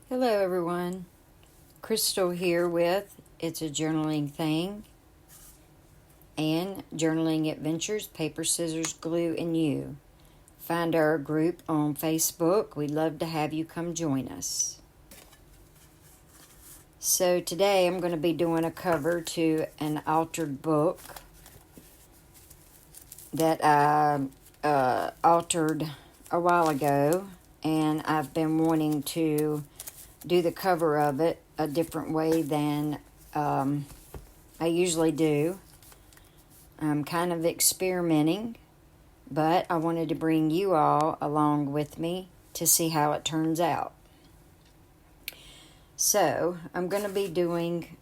Hello, everyone. Crystal here with It's a Journaling Thing and Journaling Adventures, Paper, Scissors, Glue, and You. Find our group on Facebook. We'd love to have you come join us. So, today I'm going to be doing a cover to an altered book that I altered a while ago, and I've been wanting to do the cover of it a different way than I usually do. I'm kind of experimenting, but I wanted to bring you all along with me to see how it turns out. So, I'm going to be doing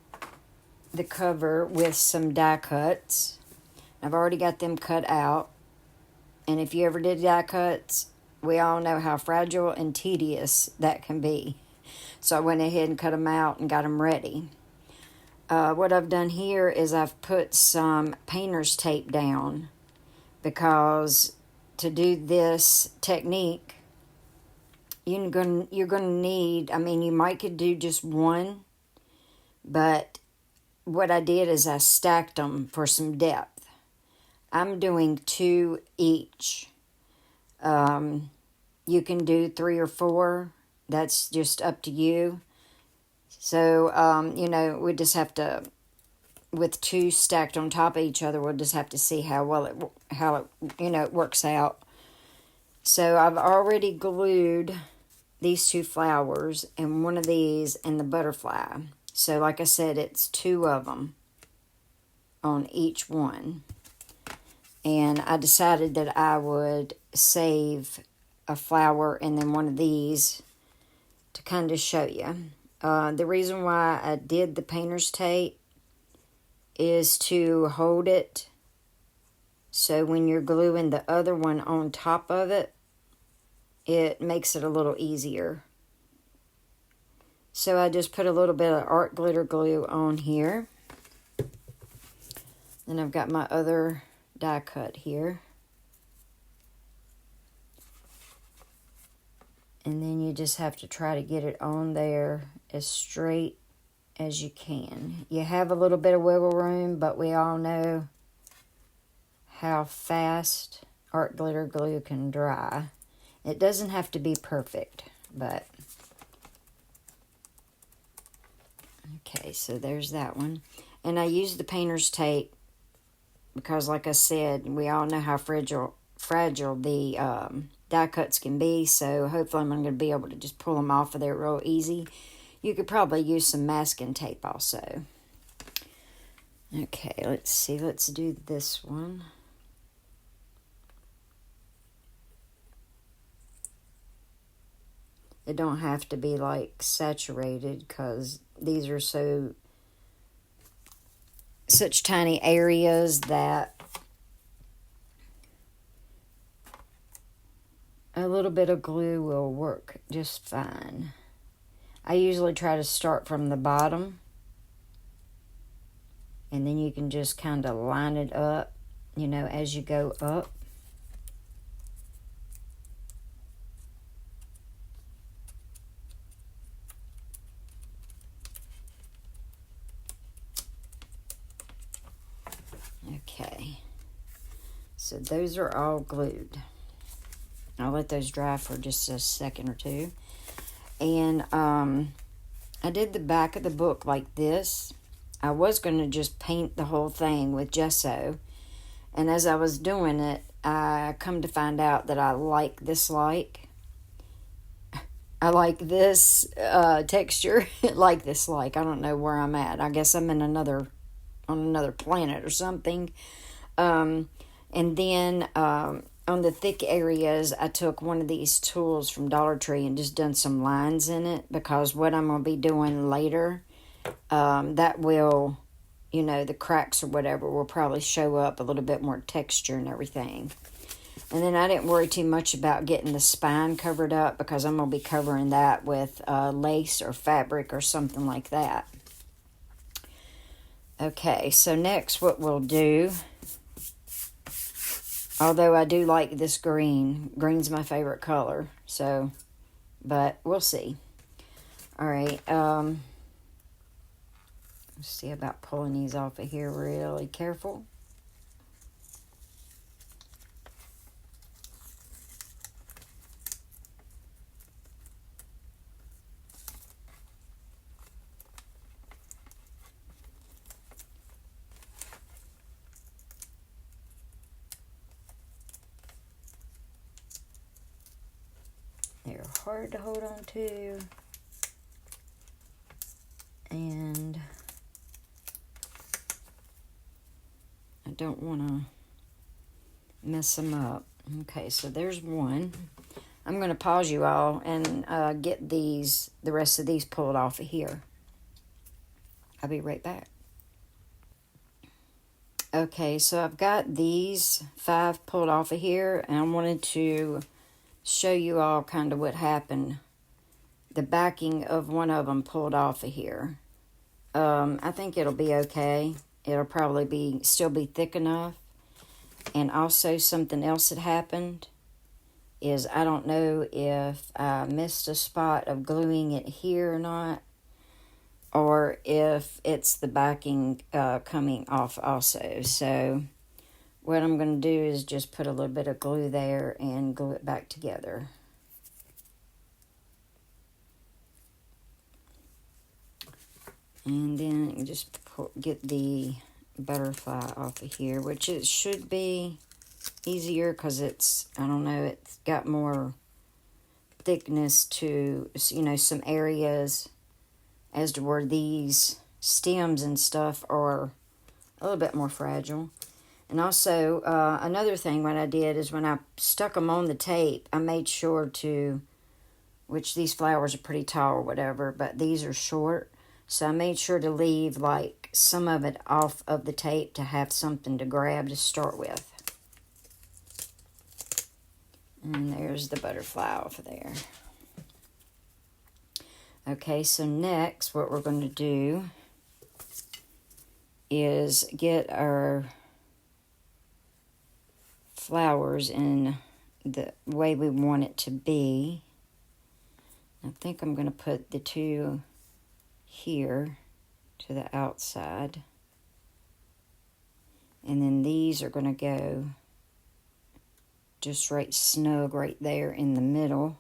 the cover with some die cuts. I've already got them cut out, and if you ever did die cuts, we all know how fragile and tedious that can be. So I went ahead and cut them out and got them ready. What I've done here is I've put some painter's tape down because to do this technique, you're going to need, you might could do just one, but what I did is I stacked them for some depth. I'm doing 2 each. You can do 3 or 4. That's just up to you. So, we just have to, with 2 stacked on top of each other, we'll just have to see how it works out. So I've already glued these 2 flowers and one of these and the butterfly. So like I said, it's 2 of them on each one. And I decided that I would save a flower and then one of these to kind of show you. The reason why I did the painter's tape is to hold it so when you're gluing the other one on top of it, it makes it a little easier. So I just put a little bit of art glitter glue on here. Then I've got my other die cut here. And then you just have to try to get it on there as straight as you can. You have a little bit of wiggle room, but we all know how fast art glitter glue can dry. It doesn't have to be perfect, but... Okay, so there's that one. And I used the painter's tape because, like I said, we all know how fragile the die cuts can be, so hopefully I'm going to be able to just pull them off of there real easy. You could probably use some masking tape also. Okay, let's see. Let's do this one. It don't have to be like saturated because these are such tiny areas that a little bit of glue will work just fine. I usually try to start from the bottom, and then you can just kind of line it up, as you go up. Okay, so those are all glued. I'll let those dry for just a second or two. And I did the back of the book like this. I was going to just paint the whole thing with gesso. And as I was doing it, I come to find out that I like this texture. I don't know where I'm at. I guess I'm on another planet or something. And then on the thick areas, I took one of these tools from Dollar Tree and just done some lines in it, because what I'm going to be doing later, that will, the cracks or whatever will probably show up a little bit more texture and everything. And then I didn't worry too much about getting the spine covered up, because I'm going to be covering that with lace or fabric or something like that. Okay, so next what we'll do, although I do like this green. Green's my favorite color, but we'll see. All right, let's see about pulling these off of here really careful. They're hard to hold on to. And I don't want to mess them up. Okay, so there's one. I'm going to pause you all and get the rest of these pulled off of here. I'll be right back. Okay, so I've got these 5 pulled off of here, and I wanted to show you all kind of what happened. The backing of one of them pulled off of here. I think it'll be okay. It'll probably still be thick enough. And also something else that happened is I don't know if I missed a spot of gluing it here or not, or if it's the backing coming off also. So what I'm going to do is just put a little bit of glue there and glue it back together. And then you just get the butterfly off of here, which it should be easier because it's, I don't know, it's got more thickness to, you know, some areas as to where these stems and stuff are a little bit more fragile. And also, another thing what I did is when I stuck them on the tape, I made sure to, which these flowers are pretty tall or whatever, but these are short. So I made sure to leave like some of it off of the tape to have something to grab to start with. And there's the butterfly over there. Okay, so next what we're going to do is get our flowers in the way we want it to be. I think I'm going to put the 2 here to the outside. And then these are going to go just right snug right there in the middle.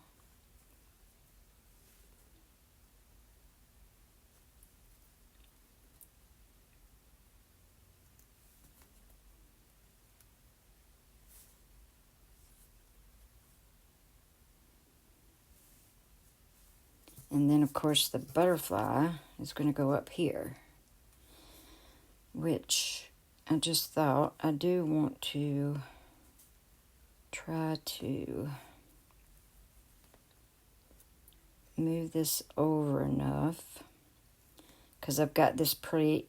And then, of course, the butterfly is going to go up here, which I just thought I do want to try to move this over enough because I've got this pretty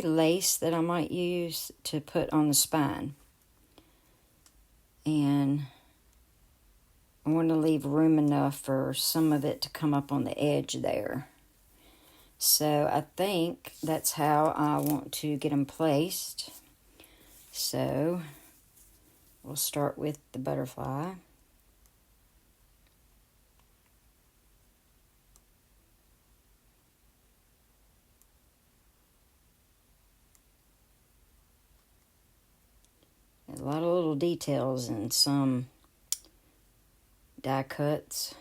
lace that I might use to put on the spine. And I want to leave room enough for some of it to come up on the edge there. So I think that's how I want to get them placed. So we'll start with the butterfly. A lot of little details and some die cuts.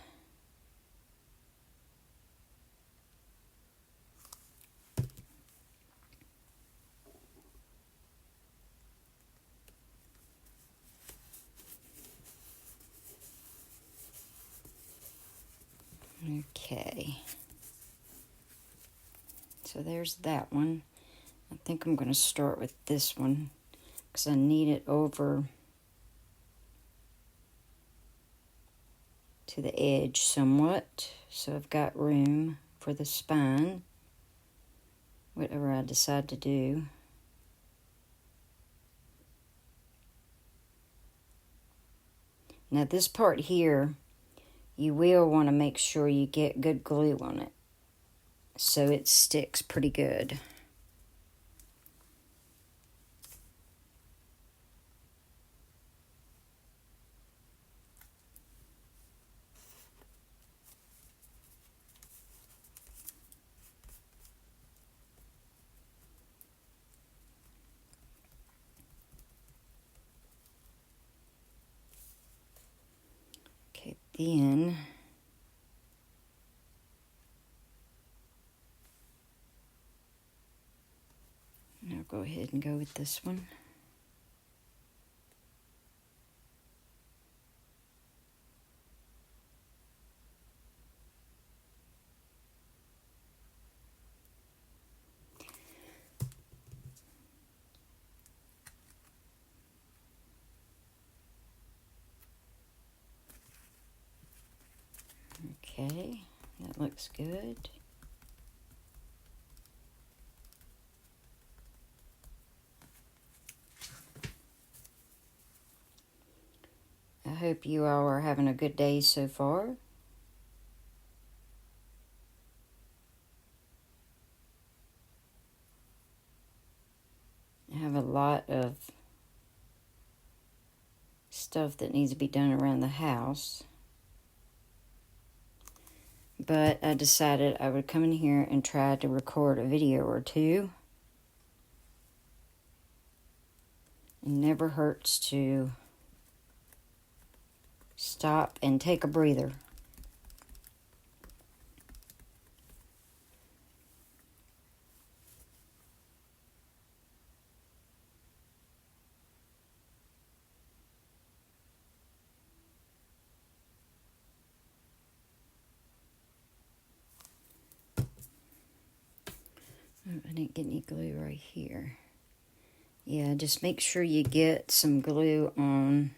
Okay. So there's that one. I think I'm going to start with this one because I need it over to the edge somewhat. So I've got room for the spine, whatever I decide to do. Now this part here, you will want to make sure you get good glue on it so it sticks pretty good. Then I'll go ahead and go with this one. Okay, that looks good. I hope you all are having a good day so far. I have a lot of stuff that needs to be done around the house. But I decided I would come in here and try to record a video or two. It never hurts to stop and take a breather. Oh, I didn't get any glue right here. Yeah, just make sure you get some glue on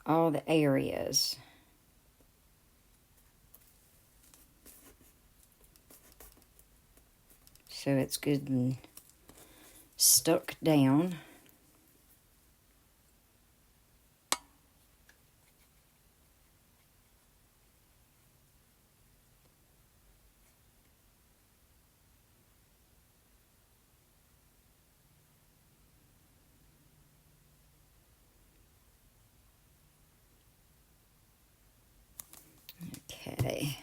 all the areas. So it's good and stuck down. Okay.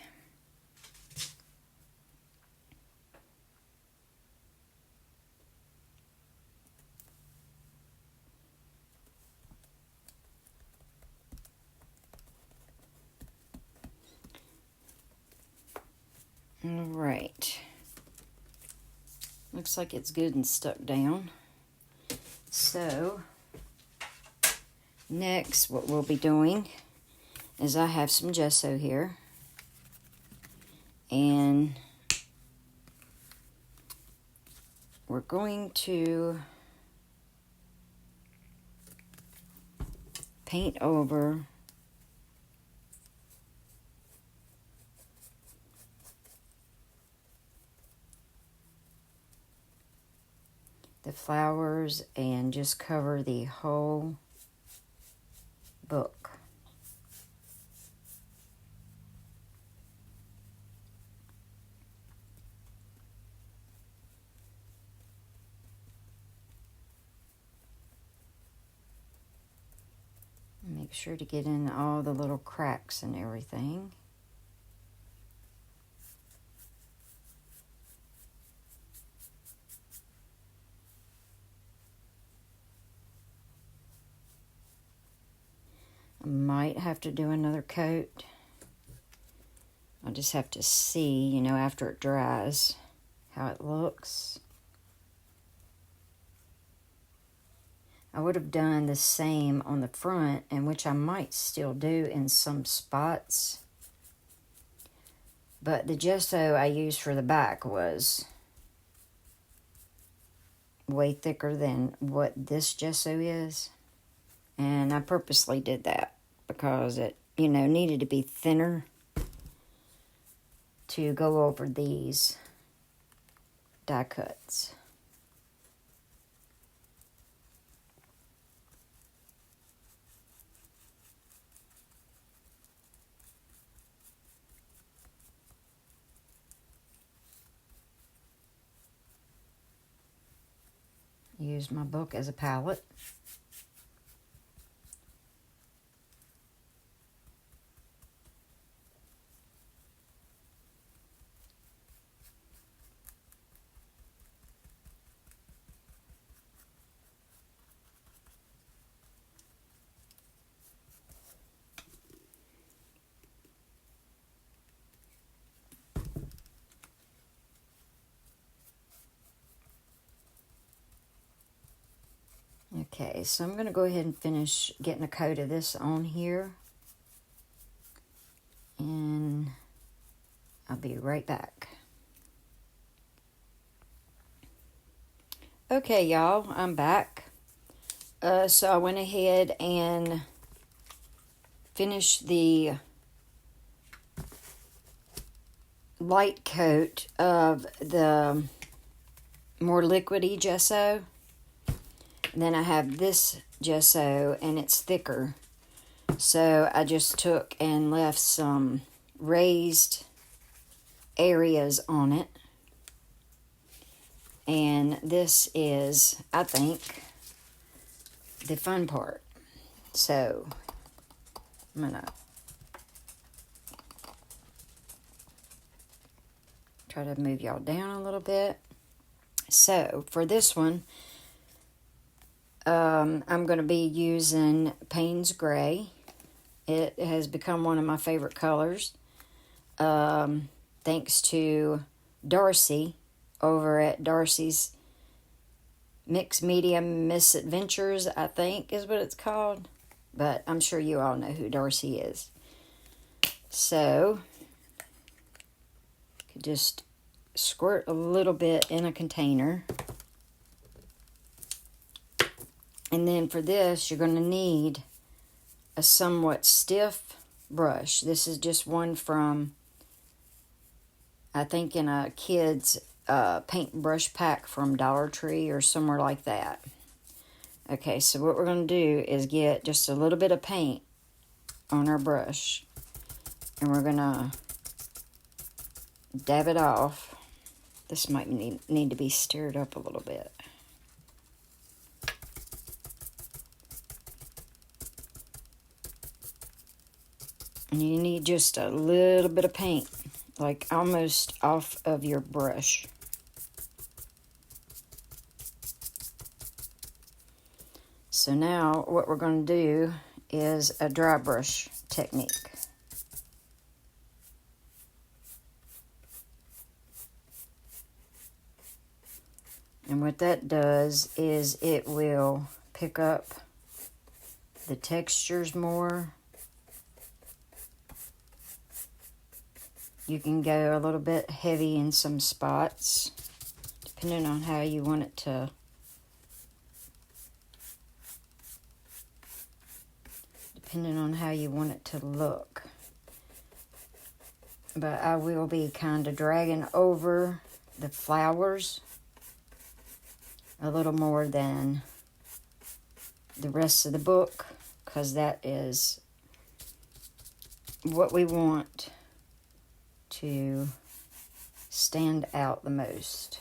All right. Looks like it's good and stuck down. So, next what we'll be doing is I have some gesso here. And we're going to paint over the flowers and just cover the whole book. Make sure to get in all the little cracks and everything. I might have to do another coat. I'll just have to see, you know, after it dries, how it looks. I would have done the same on the front, and which I might still do in some spots. But the gesso I used for the back was way thicker than what this gesso is. And I purposely did that because it, you know, needed to be thinner to go over these die cuts. Use my book as a palette. Okay, so I'm going to go ahead and finish getting a coat of this on here. And I'll be right back. Okay, y'all, I'm back. So I went ahead and finished the light coat of the more liquidy gesso. And then I have this gesso, and it's thicker. So I just took and left some raised areas on it. And this is, I think, the fun part. So I'm going to try to move y'all down a little bit. So for this one, I'm going to be using Payne's Gray. It has become one of my favorite colors. Thanks to Darcy over at Darcy's Mixed Media Misadventures, I think is what it's called. But I'm sure you all know who Darcy is. So, just squirt a little bit in a container. And then for this, you're going to need a somewhat stiff brush. This is just one from, I think, in a kid's paint brush pack from Dollar Tree or somewhere like that. Okay, so what we're going to do is get just a little bit of paint on our brush. And we're going to dab it off. This might need to be stirred up a little bit. And you need just a little bit of paint, like almost off of your brush. So now what we're going to do is a dry brush technique. And what that does is it will pick up the textures more. You can go a little bit heavy in some spots, depending on how you want it to look. But I will be kind of dragging over the flowers a little more than the rest of the book, because that is what we want to stand out the most.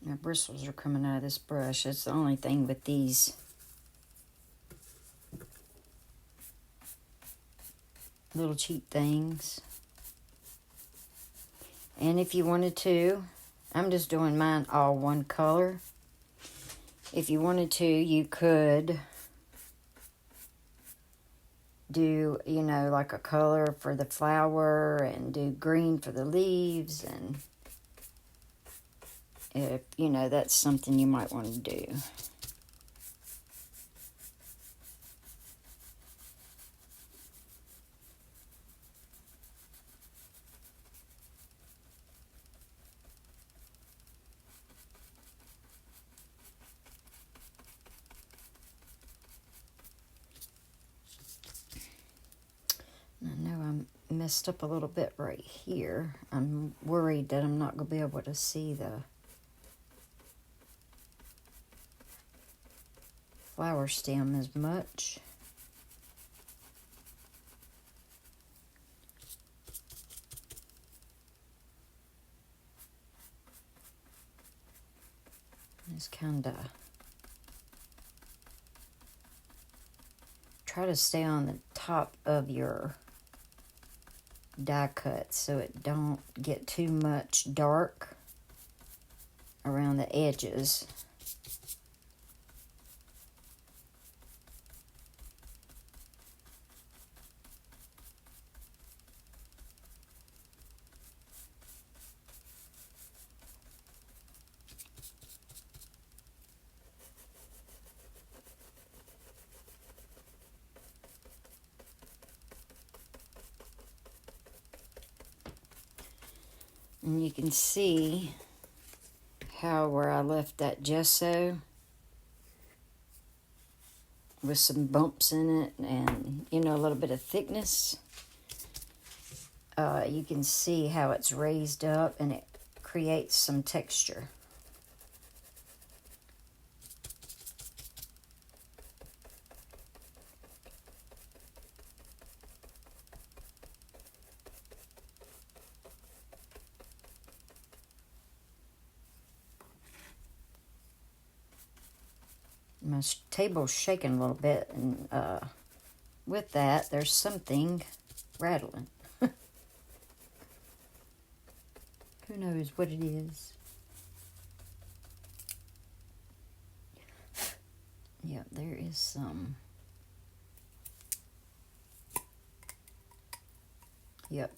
Now bristles are coming out of this brush. It's the only thing with these little cheap things. And if you wanted to, I'm just doing mine all one color. If you wanted to, you could do, like a color for the flower and do green for the leaves. And if, that's something you might want to do. I know I'm messed up a little bit right here. I'm worried that I'm not going to be able to see the flower stem as much. Just kind of try to stay on the top of your die cut so it don't get too much dark around the edges. And you can see how where I left that gesso with some bumps in it and, you know, a little bit of thickness. You can see how it's raised up and it creates some texture. My table's shaking a little bit, and with that, there's something rattling. Who knows what it is? Yeah, there is some. Yep.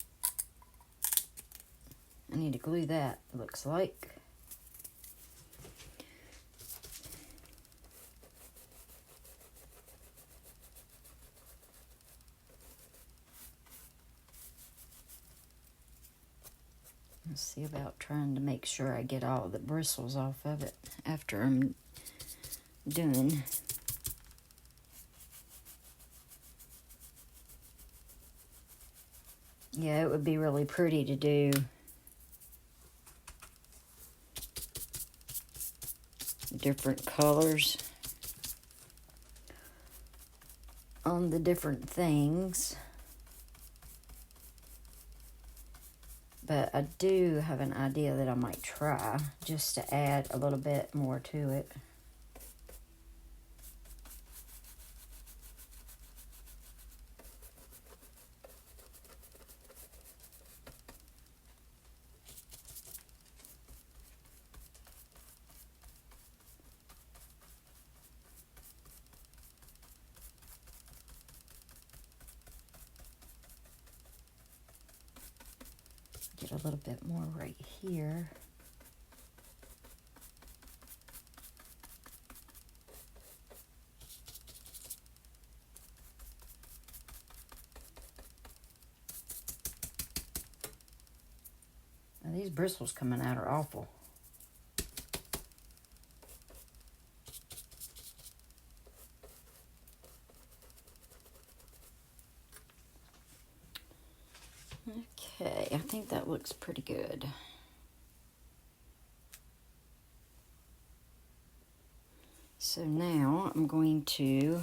I need to glue that, it looks like. Let's see about trying to make sure I get all the bristles off of it after I'm done. Yeah, it would be really pretty to do different colors on the different things. But I do have an idea that I might try just to add a little bit more to it. Get a little bit more right here. Now these bristles coming out are awful. Okay, I think that looks pretty good. So now I'm going to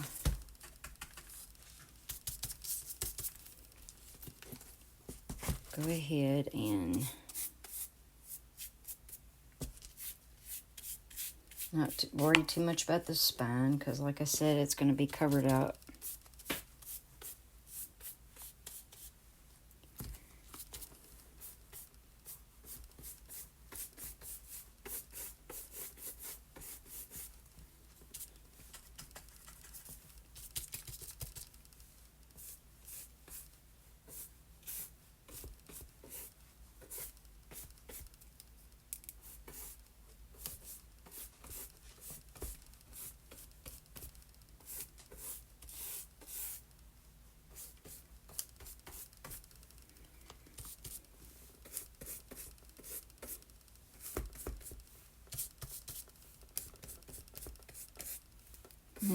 go ahead and not worry too much about the spine, because like I said, it's going to be covered up.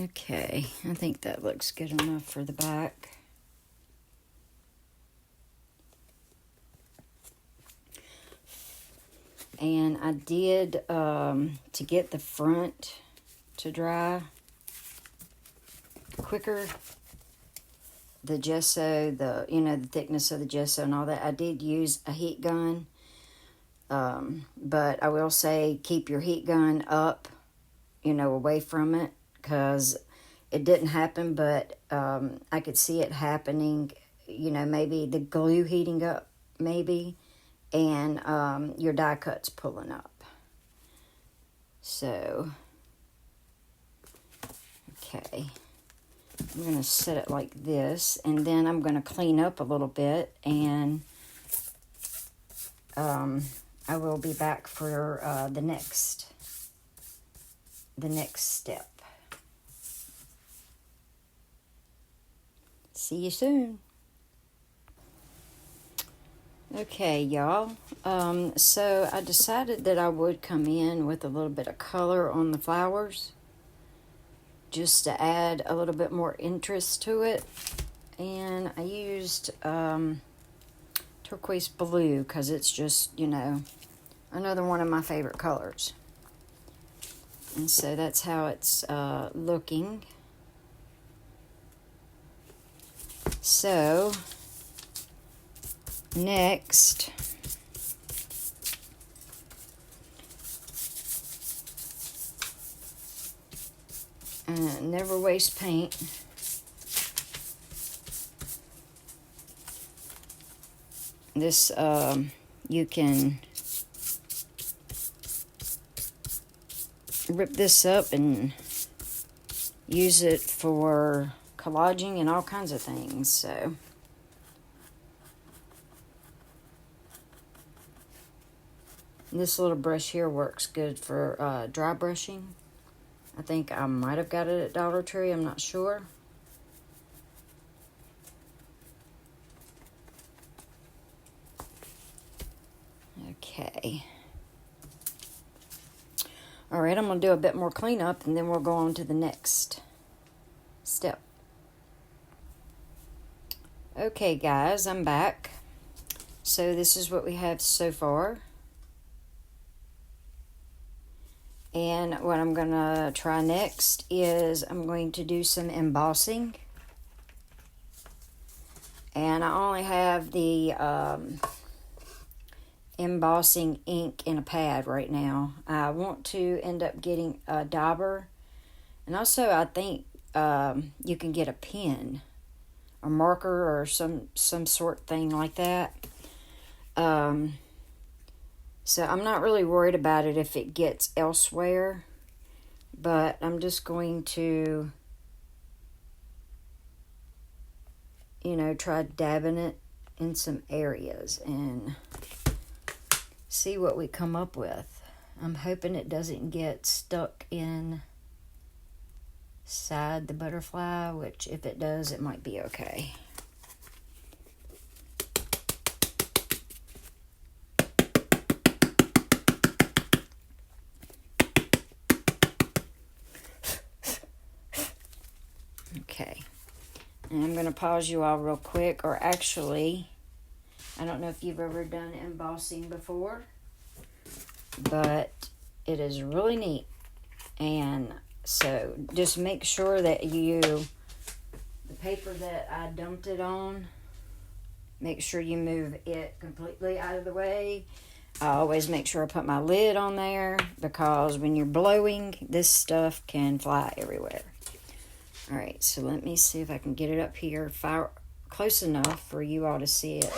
Okay, I think that looks good enough for the back. And I did, to get the front to dry quicker, the gesso, the thickness of the gesso and all that, I did use a heat gun. But I will say keep your heat gun up, away from it, because it didn't happen, but I could see it happening, maybe the glue heating up, maybe, and your die cut's pulling up. So, okay, I'm going to set it like this, and then I'm going to clean up a little bit, and I will be back for the next step. See you soon. Okay, y'all. So I decided that I would come in with a little bit of color on the flowers, just to add a little bit more interest to it. And I used turquoise blue because it's just, another one of my favorite colors. And so that's how it's looking. So next, never waste paint. This, you can rip this up and use it for collaging and all kinds of things. So this little brush here works good for dry brushing. I think I might have got it at Dollar Tree. I'm not sure. Okay. All right, I'm going to do a bit more cleanup, and then we'll go on to the next step. Okay, guys, I'm back. So this is what we have so far. And what I'm going to try next is I'm going to do some embossing. And I only have the embossing ink in a pad right now. I want to end up getting a dauber. And also I think you can get a pen, a marker, or some sort thing like that. So I'm not really worried about it if it gets elsewhere, but I'm just going to, try dabbing it in some areas and see what we come up with. I'm hoping it doesn't get stuck inside the butterfly, which if it does, it might be okay. Okay, and I'm going to pause you all real quick, or actually, I don't know if you've ever done embossing before, but it is really neat. And so just make sure that the paper that I dumped it on, make sure you move it completely out of the way. I always make sure I put my lid on there, because when you're blowing, this stuff can fly everywhere. All right, so let me see if I can get it up here close enough for you all to see it.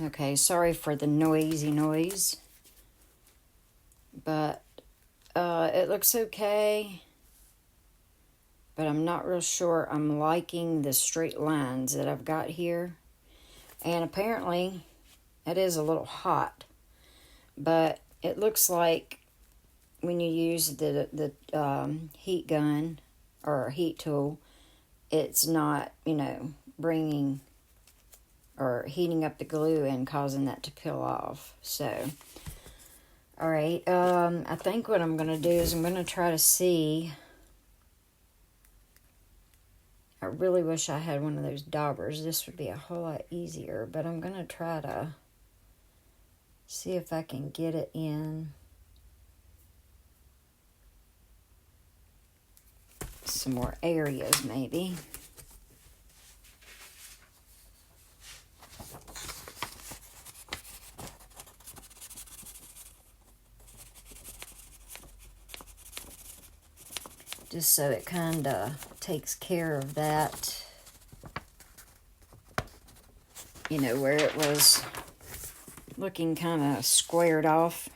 Okay, sorry for the noisy noise, but it looks okay, but I'm not real sure I'm liking the straight lines that I've got here, and apparently it is a little hot, but it looks like when you use the heat gun or heat tool, it's not, bringing or heating up the glue and causing that to peel off. So, all right, I think what I'm going to do is I'm going to try to see. I really wish I had one of those daubers. This would be a whole lot easier, but I'm going to try to see if I can get it in some more areas maybe. just so it kind of takes care of that, you know, where it was looking kind of squared off.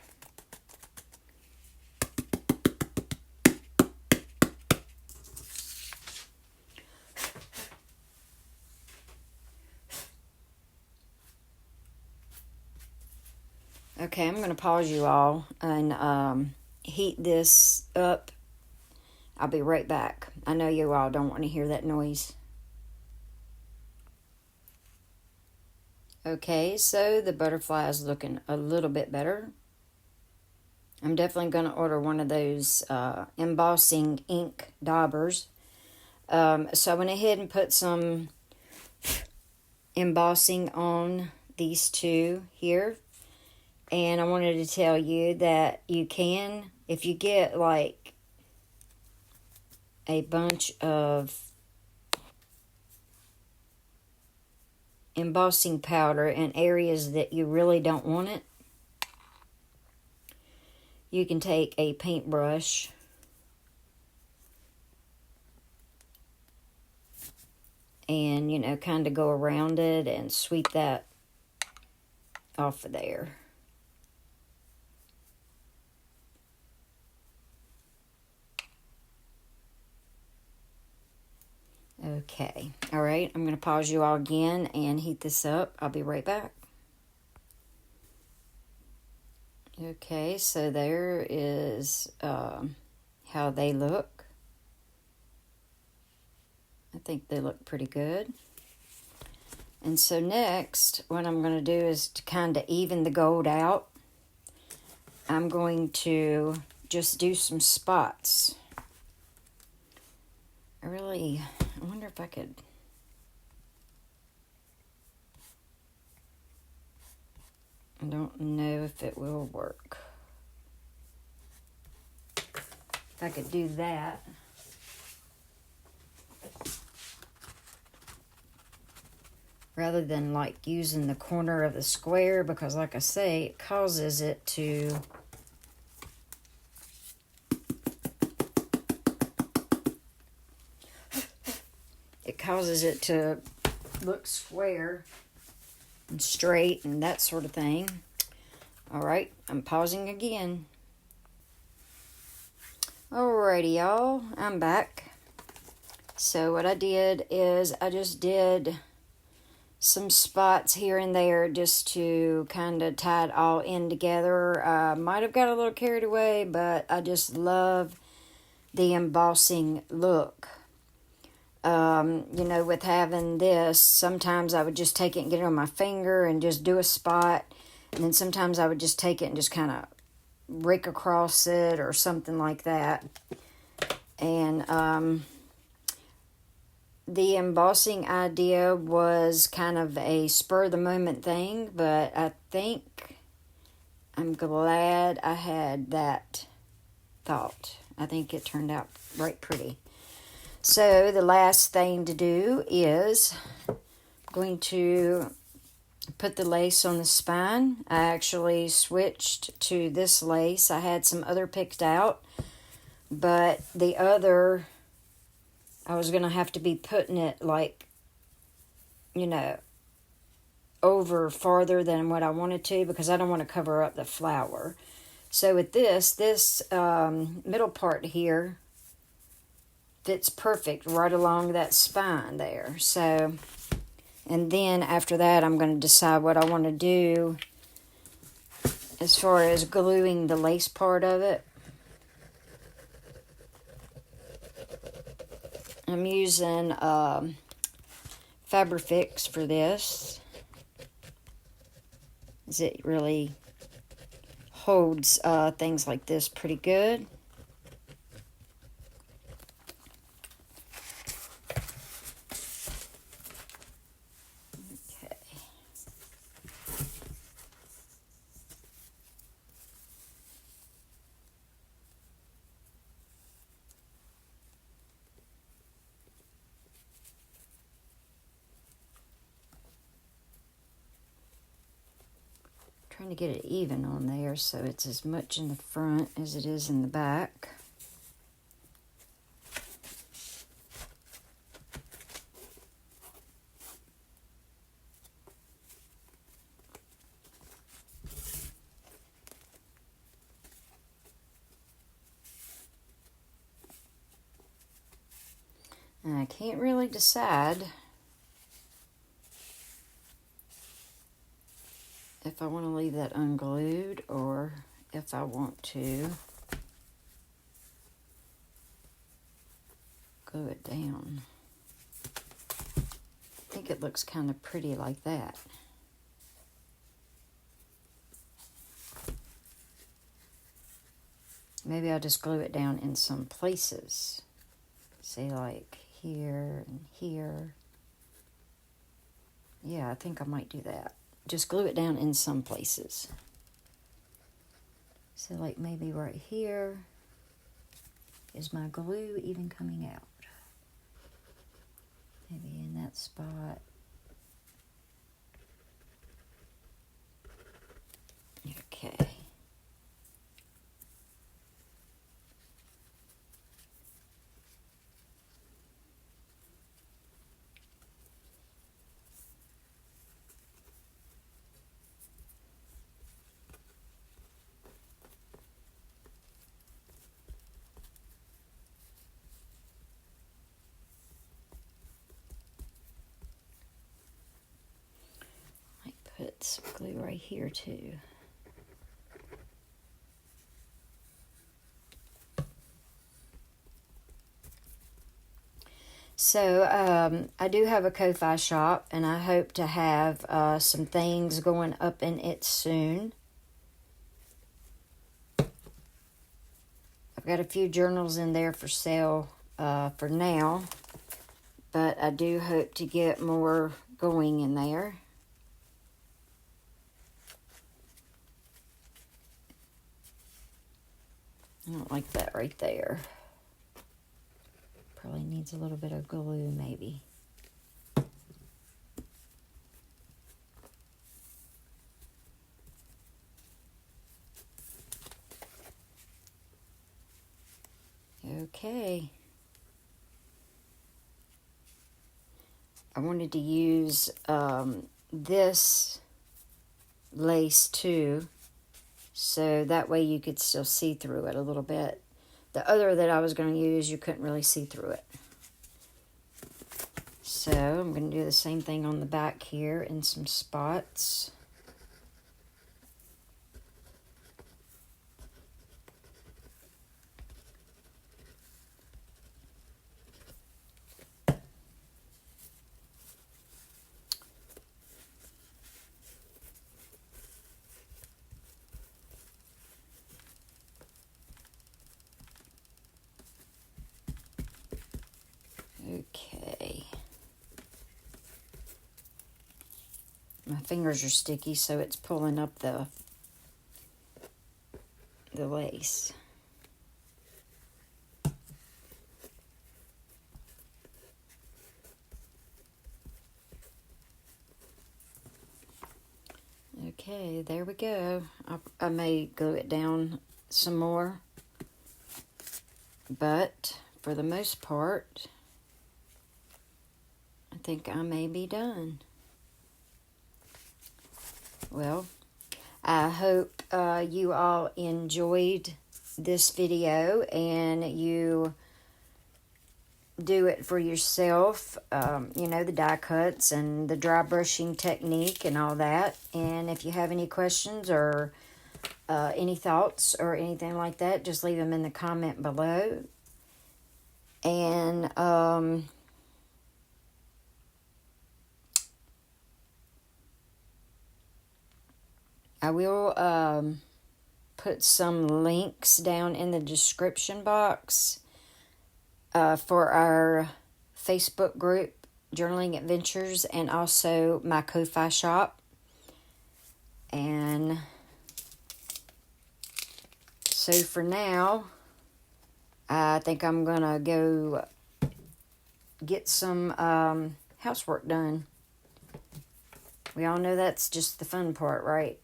Okay, I'm going to pause you all and heat this up. I'll be right back. I know you all don't want to hear that noise. Okay, so the butterfly is looking a little bit better. I'm definitely going to order one of those embossing ink daubers. So I went ahead and put some embossing on these two here. And I wanted to tell you that you can, if you get like a bunch of embossing powder in areas that you really don't want it, you can take a paintbrush and, you know, kind of go around it and sweep that off of there. Okay, all right, I'm going to pause you all again and heat this up. I'll be right back. Okay, so there is how they look. I think they look pretty good. And so next, what I'm going to do is to kind of even the gold out. I'm going to just do some spots. I wonder if I could... I don't know if it will work. If I could do that. Rather than like using the corner of the square, because like I say, it causes it to... It causes it to look square and straight and that sort of thing. All right, I'm pausing again. Alrighty, y'all, I'm back. So what I did is I just did some spots here and there just to kind of tie it all in together. Might have got a little carried away, but I just love the embossing look. You know, with having this, sometimes I would just take it and get it on my finger and just do a spot. And then sometimes I would just take it and just kind of rake across it or something like that. And the embossing idea was kind of a spur-of-the-moment thing, but I think I'm glad I had that thought. I think it turned out right pretty. So the last thing to do is going to put the lace on the spine. I actually switched to this lace. I had some other picked out, but the other, I was going to have to be putting it like, you know, over farther than what I wanted to because I don't want to cover up the flower. So with this middle part here fits perfect right along that spine there. So, and then after that, I'm going to decide what I want to do as far as gluing the lace part of it. I'm using Fabrifix for this, as it really holds things like this pretty good. Trying to get it even on there so it's as much in the front as it is in the back. And I can't really decide if I want to leave that unglued or if I want to glue it down. I think it looks kind of pretty like that. Maybe I'll just glue it down in some places. Say like here and here. Yeah, I think I might do that. Just glue it down in some places. So like maybe right here. Is my glue even coming out? Maybe in that spot. Okay. Put some glue right here too. So I do have a Ko-Fi shop, and I hope to have some things going up in it soon. I've got a few journals in there for sale for now, but I do hope to get more going in there. I don't like that right there. Probably needs a little bit of glue, maybe. Okay. I wanted to use this lace too, so that way you could still see through it a little bit. The other that I was going to use, you couldn't really see through it. So I'm going to do the same thing on the back here in some spots. Okay. My fingers are sticky, so it's pulling up the lace. Okay, there we go. I may glue it down some more, but for the most part, I think I may be done. Well, I hope you all enjoyed this video and you do it for yourself, you know, the die cuts and the dry brushing technique and all that. And if you have any questions or any thoughts or anything like that, just leave them in the comment below. And I will put some links down in the description box for our Facebook group, Journaling Adventures, and also my Ko-Fi shop. And so for now, I think I'm going to go get some housework done. We all know that's just the fun part, right?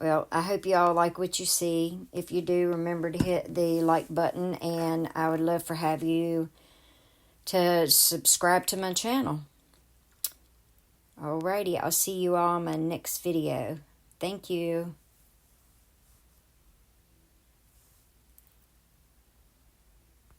Well, I hope you all like what you see. If you do, remember to hit the like button, and I would love for have you to subscribe to my channel. Alrighty, I'll see you all in my next video. Thank you.